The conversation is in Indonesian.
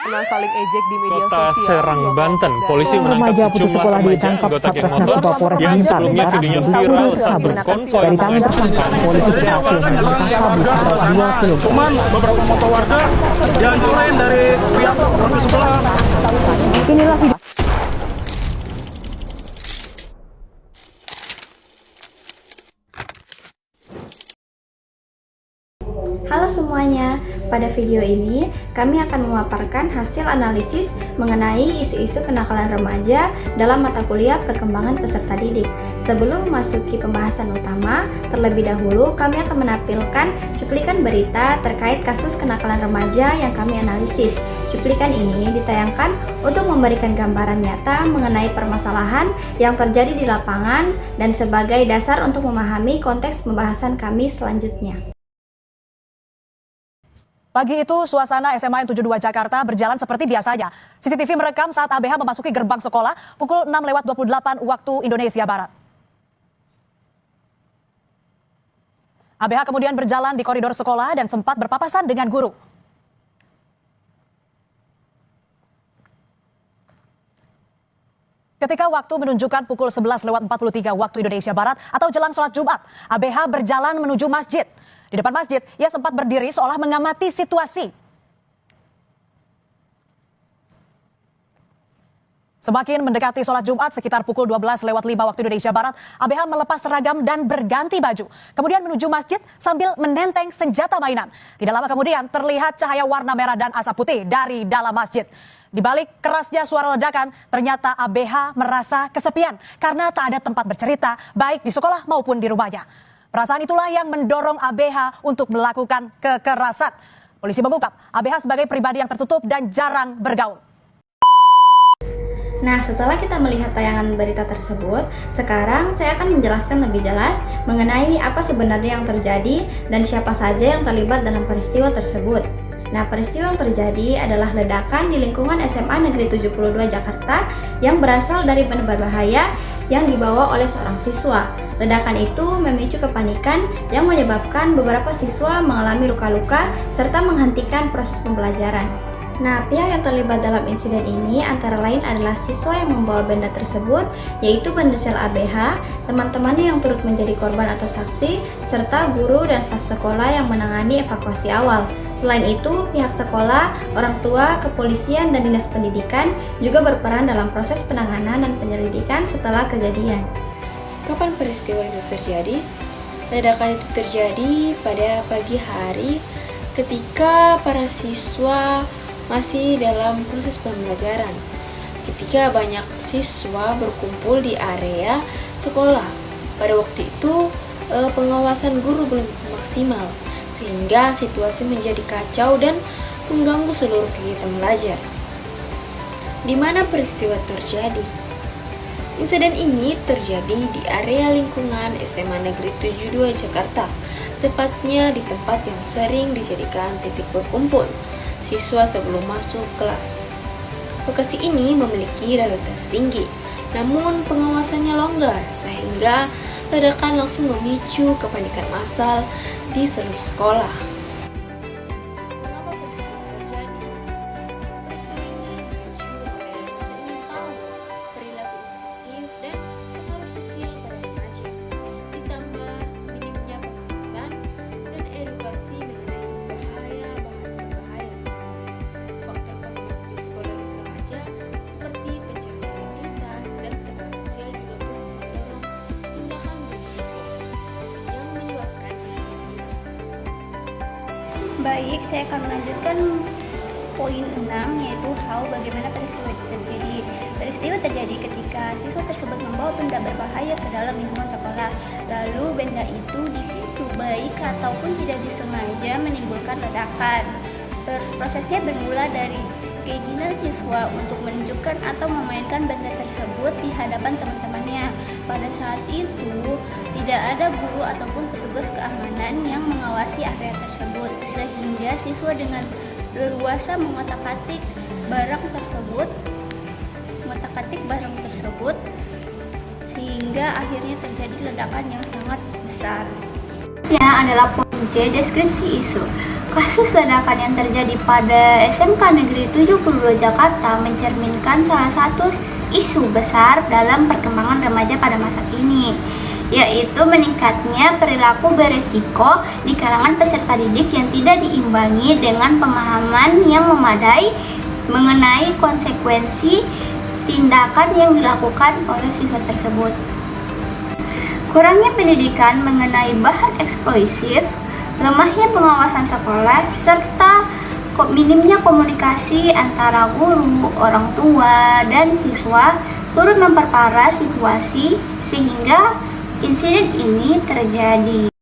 saling ejek di media Kota sosial. Serang, Banten, polisi remaja menangkap putus sejumlah sekolah remaja ditangkap anggota geng Satres motor Narkoba Polres yang Blitar sebelumnya Barat videonya Sabtu viral saat sabu. berkonvoy Dari tangan menuju tersangka, polisi berhasil mengamankan sabu seberat 2 kg. Cuman beberapa motor warga dihancurin dari pihak orang sebelah. Inilah video. Halo semuanya, pada video ini kami akan memaparkan hasil analisis mengenai isu-isu kenakalan remaja dalam mata kuliah perkembangan peserta didik. Sebelum memasuki pembahasan utama, terlebih dahulu kami akan menampilkan cuplikan berita terkait kasus kenakalan remaja yang kami analisis. Cuplikan ini ditayangkan untuk memberikan gambaran nyata mengenai permasalahan yang terjadi di lapangan dan sebagai dasar untuk memahami konteks pembahasan kami selanjutnya. Pagi itu, suasana SMA N 72 Jakarta berjalan seperti biasanya. CCTV merekam saat ABH memasuki gerbang sekolah pukul 6.28 waktu Indonesia Barat. ABH kemudian berjalan di koridor sekolah dan sempat berpapasan dengan guru. Ketika waktu menunjukkan pukul 11.43 waktu Indonesia Barat atau jelang sholat Jumat, ABH berjalan menuju masjid. Di depan masjid, ia sempat berdiri seolah mengamati situasi. Semakin mendekati sholat Jumat sekitar pukul 12.05 waktu Indonesia Barat, ABH melepas seragam dan berganti baju. Kemudian menuju masjid sambil menenteng senjata mainan. Tidak lama kemudian terlihat cahaya warna merah dan asap putih dari dalam masjid. Di balik kerasnya suara ledakan, ternyata ABH merasa kesepian karena tak ada tempat bercerita baik di sekolah maupun di rumahnya. Perasaan itulah yang mendorong ABH untuk melakukan kekerasan. Polisi mengungkap ABH sebagai pribadi yang tertutup dan jarang bergaul. Nah, setelah kita melihat tayangan berita tersebut, sekarang saya akan menjelaskan lebih jelas mengenai apa sebenarnya yang terjadi dan siapa saja yang terlibat dalam peristiwa tersebut. Nah, peristiwa yang terjadi adalah ledakan di lingkungan SMA Negeri 72 Jakarta yang berasal dari benda berbahaya yang dibawa oleh seorang siswa. Ledakan itu memicu kepanikan yang menyebabkan beberapa siswa mengalami luka-luka serta menghentikan proses pembelajaran. Nah, pihak yang terlibat dalam insiden ini antara lain adalah siswa yang membawa benda tersebut, yaitu berinisial ABH, teman-temannya yang turut menjadi korban atau saksi, serta guru dan staf sekolah yang menangani evakuasi awal. Selain itu, pihak sekolah, orang tua, kepolisian, dan dinas pendidikan juga berperan dalam proses penanganan dan penyelidikan setelah kejadian. Kapan peristiwa itu terjadi? Ledakan itu terjadi pada pagi hari ketika para siswa masih dalam proses pembelajaran. Ketika banyak siswa berkumpul di area sekolah. Pada waktu itu pengawasan guru belum maksimal, sehingga situasi menjadi kacau dan mengganggu seluruh kegiatan belajar. Di mana peristiwa terjadi? Insiden ini terjadi di area lingkungan SMA Negeri 72 Jakarta, tepatnya di tempat yang sering dijadikan titik berkumpul siswa sebelum masuk kelas. Lokasi ini memiliki realitas tinggi, namun pengawasannya longgar sehingga ledakan langsung memicu kepanikan massal di seluruh sekolah. Mengapa peristiwa terjadi? Peristiwa ini dipicu oleh rasa ingin tahu, perilaku impulsif dan pengaruh sosial pada remaja, ditambah minimnya pengawasan dan edukasi mengenai bahaya bahan berbahaya. Faktor pengaruh psikologis remaja seperti pencarian identitas dan tekanan sosial juga turut mendorong tindakan berisiko yang menyebabkan insiden ini. Baik, saya akan melanjutkan poin 6, yaitu bagaimana peristiwa itu terjadi. Peristiwa terjadi ketika siswa tersebut membawa benda berbahaya ke dalam lingkungan sekolah. Lalu benda itu dipicu baik ataupun tidak disengaja menimbulkan ledakan. Prosesnya bermula dari keinginan siswa untuk menunjukkan atau memainkan benda tersebut di hadapan teman-temannya. Pada saat itu, tidak ada guru ataupun petugas keamanan yang mengawasi area tersebut, sehingga siswa dengan leluasa mengotak-atik barang tersebut, sehingga akhirnya terjadi ledakan yang sangat besar. adalah poin C, deskripsi isu. Kasus ledakan yang terjadi pada SMK Negeri 72 Jakarta mencerminkan salah satu isu besar dalam perkembangan remaja pada masa kini, yaitu meningkatnya perilaku beresiko di kalangan peserta didik yang tidak diimbangi dengan pemahaman yang memadai mengenai konsekuensi tindakan yang dilakukan oleh siswa tersebut. Kurangnya pendidikan mengenai bahan eksplosif, lemahnya pengawasan sekolah, serta minimnya komunikasi antara guru, orang tua, dan siswa turut memperparah situasi sehingga insiden ini terjadi.